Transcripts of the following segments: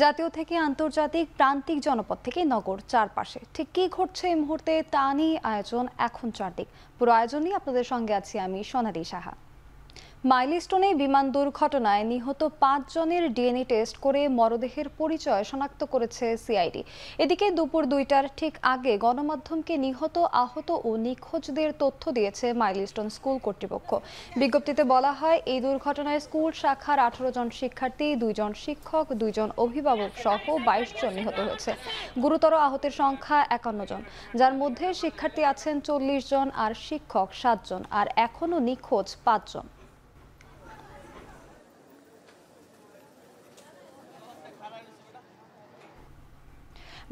জাতীয় থেকে আন্তর্জাতিক প্রান্তিক জনপদ থেকে নগর চারপাশে ঠিক কি ঘটছে এই মুহূর্তে তা নিয়ে আয়োজন এখন চারদিক। পুরো আয়োজন নিয়ে আপনাদের সঙ্গে আছি আমি সোনালী সাহা। মাইলস্টোনে বিমান দুর্ঘটনায় নিহত ৫ জনের ডিএনএ টেস্ট করে মরদেহের পরিচয় শনাক্ত করেছে সিআইডি। এদিকে দুপুর ২টার ঠিক আগে গণমাধ্যমকে নিহত, আহত ও নিখোঁজদের তথ্য দিয়েছে মাইলস্টোন স্কুল কর্তৃপক্ষ। বিজ্ঞপ্তিতে বলা হয়, এই দুর্ঘটনায় স্কুল শাখার ১৮ জন শিক্ষার্থী, ২ জন শিক্ষক, ২ জন অভিভাবক সহ ২২ জন নিহত হয়েছে। গুরুতর আহতের সংখ্যা ৫১ জন, যার মধ্যে শিক্ষার্থী আছেন ৪০ জন আর শিক্ষক ৭ জন, আর এখনও নিখোঁজ ৫ জন।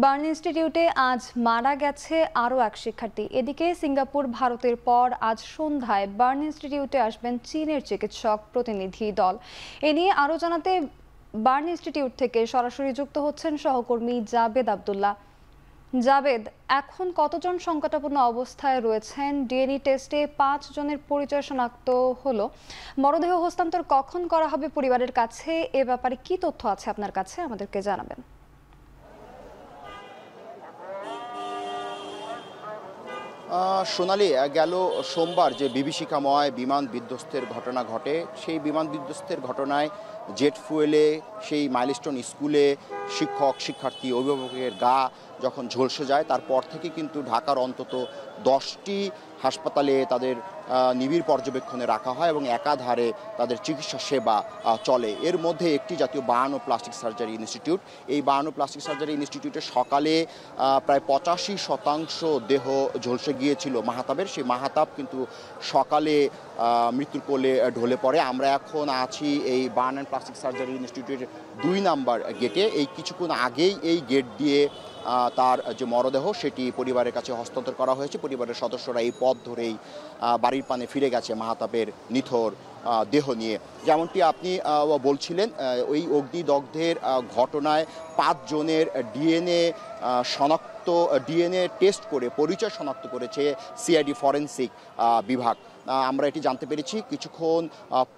বার্ন ইনস্টিটিউটে আজ মারা গেছে আরও এক শিক্ষার্থী। এদিকে সিঙ্গাপুর ভারতের পর আজ সন্ধ্যায় বার্ন ইনস্টিটিউটে আসবেন চীনের চিকিৎসক প্রতিনিধি দল। এ নিয়ে আরও জানাতে বার্ন ইনস্টিটিউট থেকে সরাসরি যুক্ত হচ্ছেন সহকর্মী জাবেদ আবদুল্লাহ। জাবেদ, এখন কতজন সংকটাপন্ন অবস্থায় রয়েছেন? ডিএনএ টেস্টে ৫ জনের পরিচয় শনাক্ত হলো। মরদেহ হস্তান্তর কখন করা হবে পরিবারের কাছে? এ ব্যাপারে কি তথ্য আছে আপনার কাছে, আমাদেরকে জানাবেন। সোনালী, গেল সোমবার যে বিভীষিকাময় বিমান বিধ্বস্তের ঘটনা ঘটে, সেই বিমান বিধ্বস্তের ঘটনায় জেট ফুয়েলে সেই মাইলস্টোন স্কুলে শিক্ষক, শিক্ষার্থী, অভিভাবকের গা যখন ঝলসে যায়, তারপর থেকে কিন্তু ঢাকার অন্তত 10টি হাসপাতালে তাদের নিবিড় পর্যবেক্ষণে রাখা হয় এবং একাধারে তাদের চিকিৎসা সেবা চলে। এর মধ্যে একটি জাতীয় বার্ন ও প্লাস্টিক সার্জারি ইনস্টিটিউট। এই বার্ন ও প্লাস্টিক সার্জারি ইনস্টিটিউটে সকালে প্রায় 85% দেহ ঝলসে গিয়েছিল মাহাতাবের। সেই মাহাতাব কিন্তু সকালে মৃত্যুর কোলে ঢলে পড়ে। আমরা এখন আছি এই বার্ন অ্যান্ড প্লাস্টিক সার্জারি ইনস্টিটিউটের ২ নম্বর গেটে। এই কিছুক্ষণ আগেই এই গেট দিয়ে তার যে মরদেহ সেটি পরিবারের কাছে হস্তান্তর করা হয়েছে। পরিবারের সদস্যরা এই পথ ধরেই বাড়ির পানে ফিরে গেছে মাহাতাবের নিথর দেহ নিয়ে। যেমনটি আপনি বলছিলেন, ওই অগ্নিদগ্ধের ঘটনায় ৫ জনের ডিএনএ টেস্ট করে পরিচয় শনাক্ত করেছে সিআইডি ফরেনসিক বিভাগ। আমরা এটি জানতে পেরেছি কিছুক্ষণ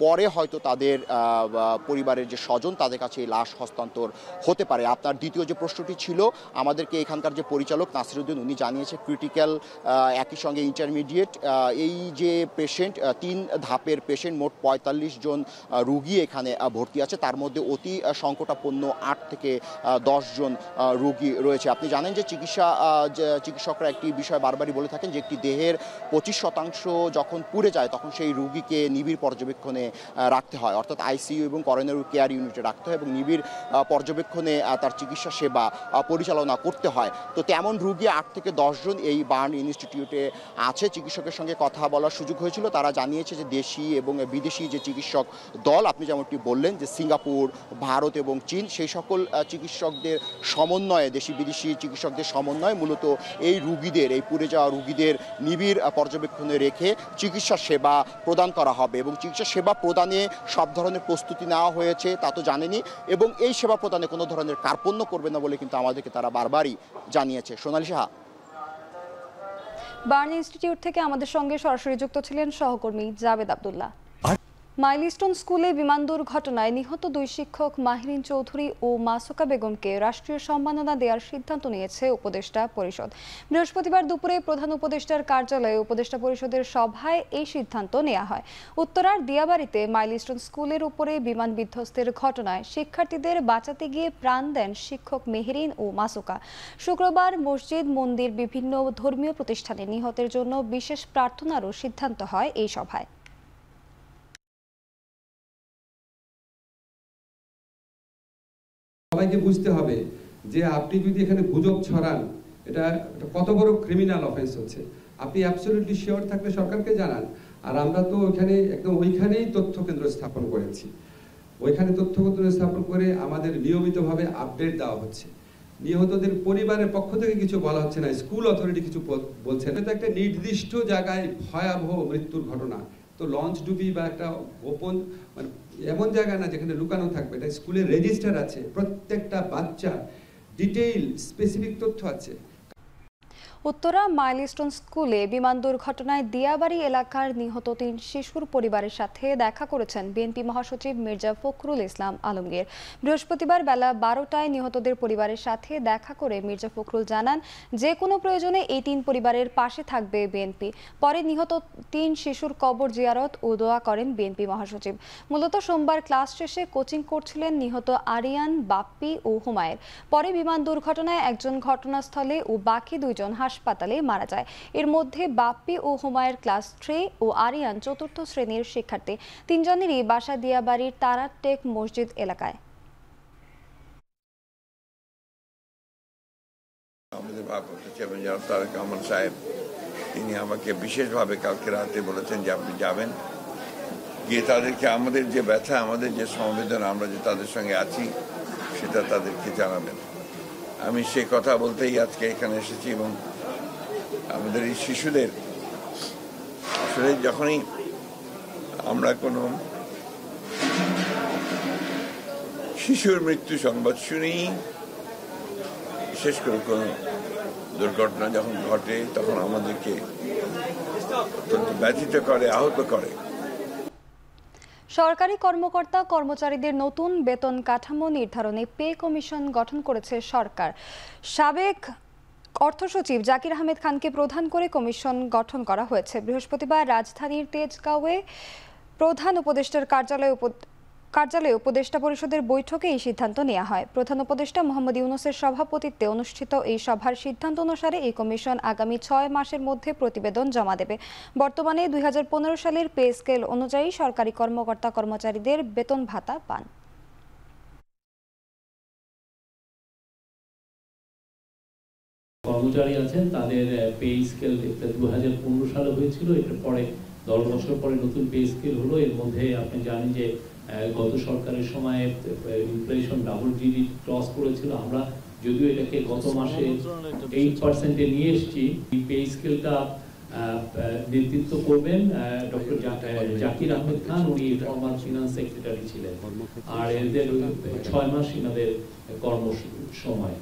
পরে হয়তো তাদের পরিবারের যে স্বজন তাদের কাছে এই লাশ হস্তান্তর হতে পারে। আপনার দ্বিতীয় যে প্রশ্নটি ছিল, আমাদেরকে এখানকার যে পরিচালক নাসিরউদ্দিন, উনি জানিয়েছে ক্রিটিক্যাল, একই সঙ্গে ইন্টারমিডিয়েট, এই যে পেশেন্ট ৩ ধাপের পেশেন্ট, মোট ৪৫ জন রুগী এখানে ভর্তি আছে। তার মধ্যে অতি সংকটাপন্ন ৮ থেকে ১০ জন রুগী রয়েছে। আপনি জানেন যে চিকিৎসকরা একটি বিষয় বারবারই বলে থাকেন যে একটি দেহের 25% যখন পুড়ে যায় তখন সেই রুগীকে নিবিড় পর্যবেক্ষণে রাখতে হয়, অর্থাৎ আইসিইউ এবং করোনারি কেয়ার ইউনিটে রাখতে হয় এবং নিবিড় পর্যবেক্ষণে তার চিকিৎসা সেবা পরিচালনা করতে হয়। তো তেমন রুগী ৮ থেকে ১০ জন এই বার্ন ইনস্টিটিউটে আছে। চিকিৎসকের সঙ্গে কথা বলার সুযোগ হয়েছিল। তারা জানিয়েছে যে দেশি এবং বিদেশি যে চিকিৎসক দল, আপনি যেমনটি বললেন যে সিঙ্গাপুর, ভারত এবং চীন, সেই সকল চিকিৎসকদের সমন্বয়ে, দেশি বিদেশি চিকিৎসকদের সমন্বয়ে মূলত এই রুগীদের, এই পুড়ে যাওয়া রুগীদের নিবিড় পর্যবেক্ষণে রেখে চিকিৎসা সেবা প্রদান করা হবে এবং চিকিৎসা সেবা প্রদানে সব ধরনের প্রস্তুতি নেওয়া হয়েছে তা তো জানেনি, এবং এই সেবা প্রদানে কোনো ধরনের কার্পণ্য করবে না বলে কিন্তু আমাদেরকে তারা বারবারই জানিয়েছে। সোনালী সাহা। বার্ন ইনস্টিটিউট থেকে আমাদের সঙ্গে সরাসরি যুক্ত ছিলেন সহকর্মী জাবেদ আবদুল্লাহ। মাইলস্টোন স্কুলে বিমান দুর্ঘটনায় নিহত ২ শিক্ষক মাহিরিন চৌধুরী ও মাসুকা বেগমকে রাষ্ট্রীয় সম্মাননা দেওয়ার সিদ্ধান্ত নিয়েছে উপদেষ্টা পরিষদ। বৃহস্পতিবার দুপুরে প্রধান উপদেষ্টার কার্যালয়ে উপদেষ্টা পরিষদের সভায় এই সিদ্ধান্ত নেওয়া হয়। উত্তরার দিয়াবাড়িতে মাইলস্টোন স্কুলের উপরে বিমান বিধ্বস্তের ঘটনায় শিক্ষার্থীদের বাঁচাতে গিয়ে প্রাণ দেন শিক্ষক মেহেরিন ও মাসুকা। শুক্রবার মসজিদ, মন্দির, বিভিন্ন ধর্মীয় প্রতিষ্ঠানে নিহতের জন্য বিশেষ প্রার্থনারও সিদ্ধান্ত হয় এই সভায়। সবাইকে বুঝতে হবে যে আপনি যদি এখানে গুজব ছড়ান, এটা কত বড় ক্রিমিনাল অফেন্স হচ্ছে। আপনি অ্যাবসলিউটলি শিওর থাকলে সরকারকে জানান। আর আমরা তো ওইখানে একদম ওইখানেই তথ্য কেন্দ্র স্থাপন করেছি। ওইখানে তথ্য কেন্দ্র স্থাপন করে আমাদের নিয়মিতভাবে আপডেট দেওয়া হচ্ছে। নিহতদের পরিবারের পক্ষ থেকে কিছু বলা হচ্ছে না, স্কুল অথরিটি কিছু বলছে না। এটা একটা নির্দিষ্ট জায়গায় ভয়াবহ মৃত্যুর ঘটনা। তো লঞ্চ ডুবি বা একটা গোপন, মানে এমন জায়গা না যেখানে লুকানো থাকবে। এটা স্কুলের রেজিস্টার আছে, প্রত্যেকটা বাচ্চা ডিটেইল স্পেসিফিক তথ্য আছে। উত্তরা মাইলস্টোন স্কুলে বিমান দুর্ঘটনায় দিয়াবাড়ি এলাকার নিহত 3 শিশুর পরিবারের সাথে দেখা করেছেন বিএনপি মহাসচিব মির্জা ফখরুল ইসলাম আলমগীর। বৃহস্পতিবার বেলা 12টায় নিহতদের পরিবারের সাথে দেখা করে মির্জা ফখরুল জানান, যে কোনো প্রয়োজনে এই 3 পরিবারের পাশে থাকবে বিএনপি। পরে নিহত 3 শিশুর কবর জিয়ারত ও দোয়া করেন বিএনপি মহাসচিব। মূলত সোমবার ক্লাস শেষে কোচিং করছিলেন নিহত আরিয়ান, বাপ্পি ও হুমায়ের। পরে বিমান দুর্ঘটনায় একজন ঘটনাস্থলে ও বাকি 2 জন হাসপাতালে মারা যায়। এর মধ্যে বাপ্পি ও হুমায়ের ক্লাস 3 ও আরিয়ান 4র্থ শ্রেণীর শিক্ষার্থী। 3 জনেরই বাসা দিয়াবাড়ির তারাটেক মসজিদ এলাকায়। আমাদের ভারপ্রাপ্ত চেয়ারম্যান জনাব তারেক রহমান সাহেব তিনি আমাকে বিশেষভাবে কালকে রাতে বলেছেন যে আপনি যাবেন, গিয়ে তাদেরকে আমাদের যে ব্যথা, আমাদের যে সমবেদনা, আমরা যে তাদের সঙ্গে আছি সেটা তাদেরকে জানাবেন। আমি সে কথা বলতেই আজকে এখানে এসেছি এবং আমাদের এই শিশুদের আসলে যখনই আমরা কোনো শিশুর মৃত্যু সংবাদ শুনি, বিশেষ করে কোনো দুর্ঘটনা যখন ঘটে তখন আমাদেরকে অত্যন্ত ব্যথিত করে, আহত করে। সরকারি কর্মকর্তা কর্মচারীদের নতুন বেতন কাঠামো নির্ধারণে পে কমিশন গঠন করেছে সরকার। সাবেক অর্থ সচিব জাকির আহমেদ খানকে প্রধান করে কমিশন গঠন করা হয়েছে। বৃহস্পতিবার রাজধানীর তেজগাঁওয়ে প্রধান উপদেষ্টার কার্যালয়ে উপদেষ্টা পরিষদের বৈঠকে এই সিদ্ধান্ত নেওয়া হয়। প্রধান উপদেষ্টা মোহাম্মদ ইউনূসের সভাপতিত্বে অনুষ্ঠিত এই সভার সিদ্ধান্ত অনুসারে এই কমিশন আগামী 6 মাসের মধ্যে প্রতিবেদন জমা দেবে। বর্তমানে 2015 সালের পে স্কেল অনুযায়ী সরকারি কর্মকর্তা কর্মচারীদের বেতন ভাতা পান। কর্মচারী আছেন তাদের পে স্কেল 2015 সালে হয়েছিল, এটার পরে 10 বছর পরে নতুন পে স্কেল হলো। এর মধ্যে আপনি জানেন যে গত সরকারের সময় ইনফ্লেশন ডাবল ডিজিট ক্রস করেছিল। আমরা যদিও এটাকে গত মাসে 8%-এ নিয়ে এসেছি। এই পে স্কেলটা নেতৃত্ব করবেন ডক্টর জাকির আহমেদ খান, উনি ফর্মার ফিনান্স সেক্রেটারি ছিলেন। আর এদের 6 মাস এনাদের কর্ম সময়।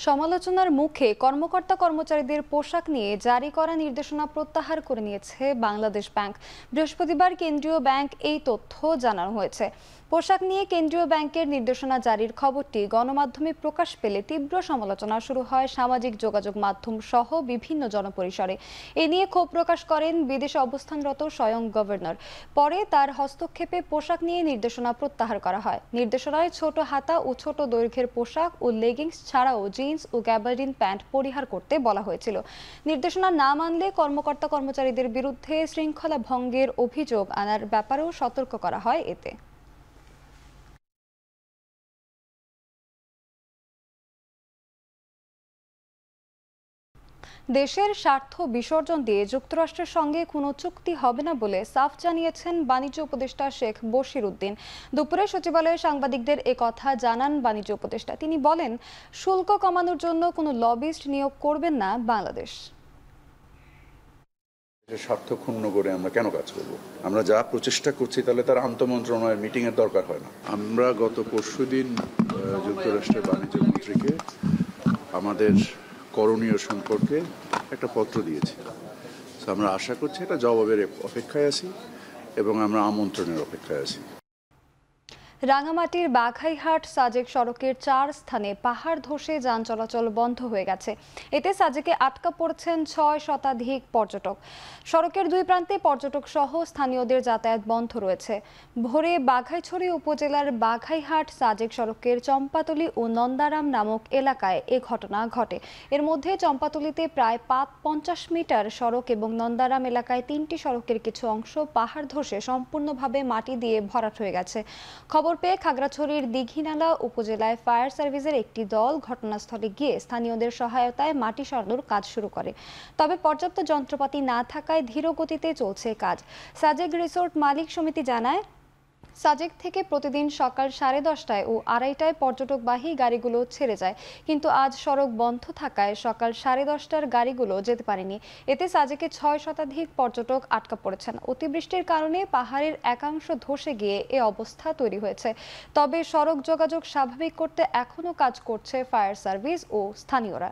সমালোচনার মুখে কর্মকর্তা কর্মচারীদের পোশাক নিয়ে জারি করা নির্দেশনা প্রত্যাহার করে নিয়েছে বাংলাদেশ ব্যাংক। বৃহস্পতিবার কেন্দ্রীয় ব্যাংক এই তথ্য জানানো হয়েছে। পোশাক নিয়ে কেন্দ্রীয় ব্যাংকের নির্দেশনা জারির খবরটি গণমাধ্যমে প্রকাশ পেলে তীব্র সমালোচনা শুরু হয় সামাজিক যোগাযোগ মাধ্যম সহ বিভিন্ন জনপরিসরে। এ নিয়ে ক্ষোভ প্রকাশ করেন বিদেশে অবস্থানরত স্বয়ং গভর্নর। পরে তার হস্তক্ষেপে পোশাক নিয়ে নির্দেশনা প্রত্যাহার করা হয়। নির্দেশনায় ছোট হাতা ও ছোট দৈর্ঘ্যের পোশাক ও লেগিংস ছাড়াও জিন্স ও গ্যাবার্ডিন প্যান্ট পরিহার করতে বলা হয়েছিল। নির্দেশনা না মানলে কর্মকর্তা কর্মচারীদের বিরুদ্ধে শৃঙ্খলা ভঙ্গের অভিযোগ আনার ব্যাপারেও সতর্ক করা হয় এতে। দেশের স্বার্থ বিসর্জন দিয়ে যুক্তরাষ্ট্রের সঙ্গে কোনো চুক্তি হবে না বলে সাফ জানিয়েছেন বাণিজ্য উপদেষ্টা শেখ বশির উদ্দিন। দুপুরে সচিবালয়ে সাংবাদিকদের কথা জানান বাণিজ্য উপদেষ্টা। তিনি বলেন, শুল্ক কমানোর জন্য কোনো লবিস্ট নিয়োগ করবেন না বাংলাদেশ। স্বার্থ ক্ষুণ্ণ করে আমরা কেন কাজ করব? আমরা যা প্রচেষ্টা করছি তাহলে তার আন্তঃমন্ত্রণালয়ের মিটিং এর দরকার হয় না। আমরা গত পরশুদিন যুক্তরাষ্ট্রের বাণিজ্য মন্ত্রীকে আমাদের করণীয় সম্পর্কে একটা পত্র দিয়েছি। আমরা আশা করছি এটা জবাবের অপেক্ষায় আছি এবং আমরা আমন্ত্রণের অপেক্ষায় আছি। রাঙামাটির বাঘাইহাট সাজেক সড়কের 4 স্থানে পাহাড় ধসে যান চলাচল বন্ধ হয়ে গেছে। এতে সাজেকে আটকা পড়ছেন 6 শতাধিক পর্যটক। সড়কের 2 প্রান্তে পর্যটক সহ স্থানীয়দের যাতায়াত বন্ধ রয়েছে। ভোরে বাঘাইছড়ি উপজেলার বাঘাইহাট সাজেক সড়কের চম্পাতলি ও নন্দারাম নামক এলাকায় এ ঘটনা ঘটে। এর মধ্যে চম্পাতলিতে প্রায় 50 মিটার সড়ক এবং নন্দারাম এলাকায় 3টি সড়কের কিছু অংশ পাহাড় ধসে সম্পূর্ণভাবে মাটি দিয়ে ভরাট হয়ে গেছে। খবর পেয়ে খাগড়াছড়ির দীঘিনালা উপজেলায় ফায়ার সার্ভিসের একটি দল ঘটনাস্থলে গিয়ে স্থানীয়দের সহায়তায় মাটি সরানোর কাজ শুরু করে। তবে পর্যাপ্ত যন্ত্রপাতি না থাকায় ধীর গতিতে চলছে কাজ। সাজেক রিসোর্ট মালিক সমিতি জানায়, সাজেক থেকে প্রতিদিন সকাল 10:30টায় ও 2:30টায় পর্যটকবাহী গাড়িগুলো ছেড়ে যায়, কিন্তু আজ সড়ক বন্ধ থাকায় সকাল 10:30টার গাড়িগুলো যেতে পারেনি। এতে সাজেকে 6 শতাধিক পর্যটক আটকা পড়েছেন। অতিবৃষ্টির কারণে পাহাড়ের একাংশ ধসে গিয়ে এ অবস্থা তৈরি হয়েছে। তবে সড়ক যোগাযোগ স্বাভাবিক করতে এখনও কাজ করছে ফায়ার সার্ভিস ও স্থানীয়রা।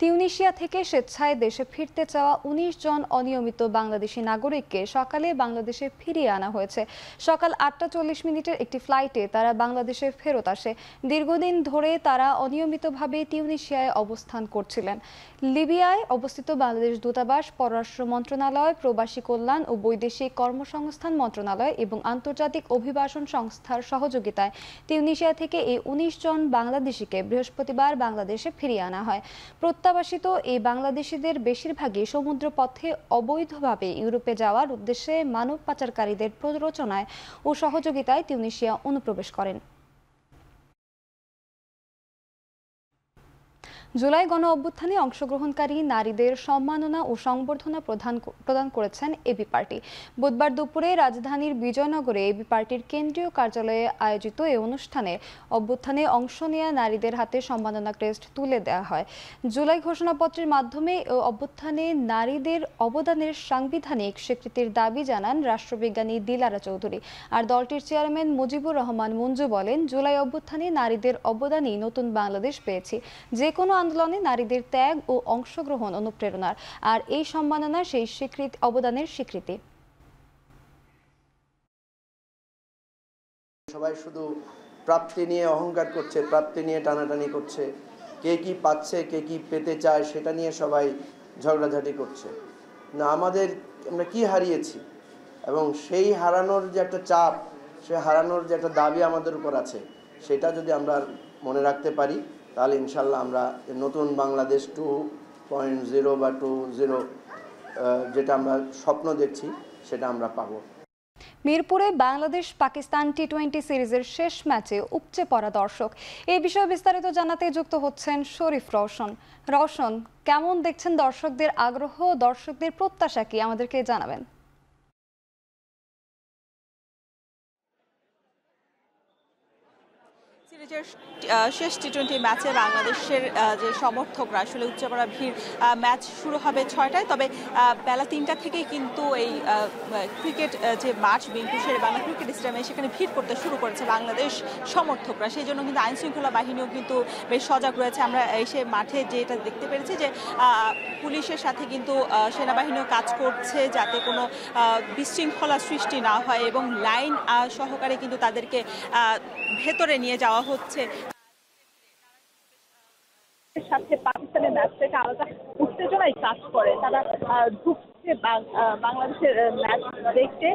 তিউনিসিয়া থেকে স্বেচ্ছায় দেশে ফিরতে চাওয়া ১৯ জন অনিয়মিত বাংলাদেশি নাগরিককে সকালে বাংলাদেশে ফিরিয়ে আনা হয়েছে। সকাল ৮টা ৪০ মিনিটের একটি ফ্লাইটে তারা বাংলাদেশে ফেরত আসে। দীর্ঘদিন ধরে তারা অনিয়মিতভাবে তিউনিসিয়ায় অবস্থান করছিলেন। লিবিয়ায় অবস্থিত বাংলাদেশ দূতাবাস, পররাষ্ট্র মন্ত্রণালয়, প্রবাসী কল্যাণ ও বৈদেশিক কর্মসংস্থান মন্ত্রণালয় এবং আন্তর্জাতিক অভিবাসন সংস্থার সহযোগিতায় তিউনিসিয়া থেকে এই ১৯ জন বাংলাদেশিকে বৃহস্পতিবার বাংলাদেশে ফিরিয়ে আনা হয়। প্রত্যাবাসিত এই বাংলাদেশিদের বেশিরভাগই সমুদ্রপথে অবৈধভাবে ইউরোপে যাওয়ার উদ্দেশ্যে মানব পাচারকারীদের প্ররোচনায় ও সহযোগিতায় তিউনিসিয়া অনুপ্রবেশ করেন। জুলাই গণ অভ্যুত্থানে অংশগ্রহণকারী নারীদের সম্মাননা ও সংবর্ধনা প্রদান করেছেন এবি পার্টি। বুধবার দুপুরে রাজধানীর বিজয়নগরে এবি পার্টির কেন্দ্রীয় কার্যালয়ে আয়োজিত এই অনুষ্ঠানে অভ্যুত্থানে অংশ নেওয়া নারীদের হাতে সম্মাননা ক্রেস্ট তুলে দেওয়া হয়। জুলাই ঘোষণাপত্রের মাধ্যমে অভ্যুত্থানে নারীদের অবদানের সাংবিধানিক স্বীকৃতির দাবি জানান রাষ্ট্রবিজ্ঞানী দিলারা চৌধুরী। আর দলটির চেয়ারম্যান মুজিবুর রহমান মঞ্জু বলেন, জুলাই অভ্যুত্থানে নারীদের অবদানই নতুন বাংলাদেশ পেয়েছি। যে কোনো আন্দোলনে নারীদের ত্যাগ ও অংশগ্রহণ অনুপ্রেরণার, আর এই সম্মাননা সেই স্বীকৃতি, অবদানের স্বীকৃতি। সবাই শুধু প্রাপ্তি নিয়ে অহংকার করছে, প্রাপ্তি নিয়ে টানাটানি করছে, কে কি পাচ্ছে, কে কি পেতে চায় সেটা নিয়ে সবাই ঝগড়াঝাটি করছে। না, আমরা কি হারিয়েছি এবং সেই হারানোর যে একটা চাপ, সে হারানোর যে একটা দাবি আমাদের উপর আছে, সেটা যদি আমরা মনে রাখতে পারি তাহলে ইনশাল্লাহ আমরা নতুন বাংলাদেশ 2.0 বা 2.0 যেটা আমরা স্বপ্ন দেখছি সেটা আমরা পাবো। মিরপুরে বাংলাদেশ পাকিস্তান টি-20 সিরিজের শেষ ম্যাচে উপচে পড়া দর্শক। এই বিষয়ে বিস্তারিত জানাতে যুক্ত হচ্ছেন শরীফ রওশন। রওশন, কেমন দেখছেন দর্শকদের আগ্রহ, দর্শকদের প্রত্যাশা কি আমাদেরকে জানাবেন? সিরিজের শেষ টি-20 ম্যাচে বাংলাদেশের যে সমর্থকরা আসলে উচ্চপড়া ভিড়, ম্যাচ শুরু হবে 6টায়, তবে বেলা 3টা থেকেই কিন্তু এই ক্রিকেট যে মাঠ বিএনপি বাংলা ক্রিকেট স্টেডিয়ামে সেখানে ভিড় করতে শুরু করেছে বাংলাদেশ সমর্থকরা। সেই জন্য কিন্তু আইন শৃঙ্খলা বাহিনীও কিন্তু বেশ সজাগ রয়েছে। আমরা এসে মাঠে যেটা দেখতে পেরেছি যে পুলিশের সাথে কিন্তু সেনাবাহিনীও কাজ করছে যাতে কোনো বিশৃঙ্খলা সৃষ্টি না হয় এবং লাইন সহকারে কিন্তু তাদেরকে ভেতরে নিয়ে যাওয়া হচ্ছে। সাথে পাকিস্তানের ম্যাচটাকে আলাদা উত্তেজনায় কাজ করে, তারা ঢুকছে বাংলাদেশের ম্যাচ দেখতে।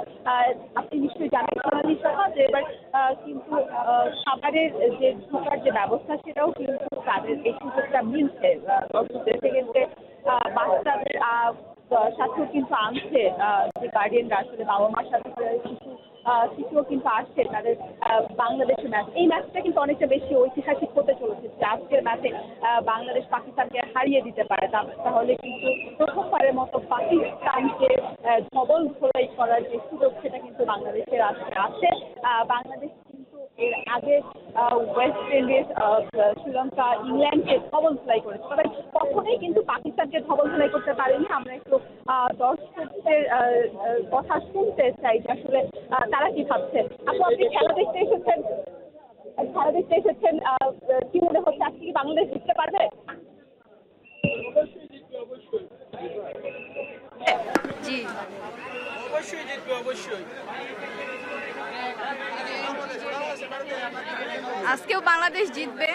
আপনি নিশ্চয়ই জানেন সোনালী সাহা যে এবার কিন্তু খাবারের যে ঢোকার যে ব্যবস্থা সেটাও কিন্তু তাদের এই সুযোগটা মিলছে। দর্শকদের থেকে বাচ্চাদের সাথেও কিন্তু আনছে যে গার্ডিয়ানরা, আসলে বাবা মার সাথে শিশুও কিন্তু আসছে তাদের বাংলাদেশের ম্যাচ। এই ম্যাচটা কিন্তু অনেকটা বেশি ঐতিহাসিক হতে চলেছে যে আজকের ম্যাচে বাংলাদেশ পাকিস্তানকে হারিয়ে দিতে পারে, তাহলে কিন্তু প্রথমবারের মতো পাকিস্তানকে ধবল ধোলাই করার যে সুযোগ সেটা কিন্তু বাংলাদেশের আজকে আছে। বাংলাদেশ কিন্তু এর আগে ওয়েস্ট ইন্ডিজ, শ্রীলঙ্কা, ইংল্যান্ডকে ধবল ধোলাই করেছে, তবে কখনোই কিন্তু পাকিস্তানকে ধবল ধোলাই করতে পারেনি। আমরা একটু দর্শকদের কথা শুনতে চাই যে আসলে তারা কি ভাবছে। আপনি খেলা দেখতে এসেছেন, কি মনে হচ্ছে আজকে কি বাংলাদেশ জিততে পারবে? জি, অবশ্যই জিতবে, অবশ্যই। আজকেও বাংলাদেশ জিতবে।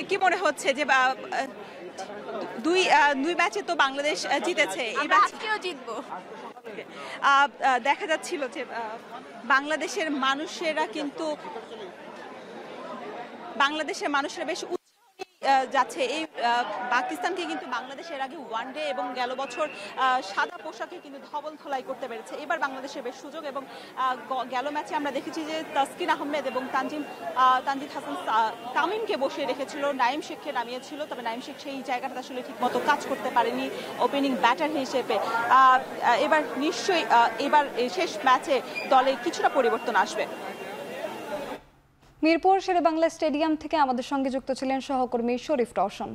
কি মনে হচ্ছে যে দুই ম্যাচে তো বাংলাদেশ জিতেছে, এই আজকেও জিতবো। দেখা যাচ্ছিল যে বাংলাদেশের মানুষেরা বেশ যাচ্ছে। এই পাকিস্তানকে কিন্তু বাংলাদেশের আগে ওয়ানডে এবং গেল বছর সাদা পোশাকে কিন্তু ধবল ধোলাই করতে পেরেছে। এবার বাংলাদেশের বেশ সুযোগ, এবং গেল ম্যাচে আমরা দেখেছি যে তাসকিন আহমেদ এবং তানজিদ হাসান তামিমকে বসিয়ে রেখেছিল, নাইম শেখকে নামিয়েছিল, তবে নাইম শেখ সেই জায়গাটা আসলে ঠিক মতো কাজ করতে পারেনি ওপেনিং ব্যাটার হিসেবে। এবার নিশ্চয়ই এবার শেষ ম্যাচে দলে কিছুটা পরিবর্তন আসবে। মিরপুর শেরেবাংলা স্টেডিয়াম থেকে আমাদের সঙ্গে যুক্ত ছিলেন সহকর্মী শরীফ রওশন।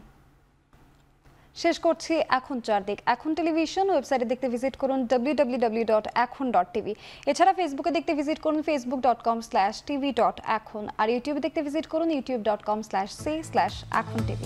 শেষ করছি এখন চারদিক। এখন টেলিভিশন ওয়েবসাইটে দেখতে ভিজিট করুন www.ekhon.tv। এছাড়া ফেসবুকে দেখতে ভিজিট করুন facebook.com/tv.ekhon, আর ইউটিউবে দেখতে ভিজিট করুন youtube.com/say/ekhon tv।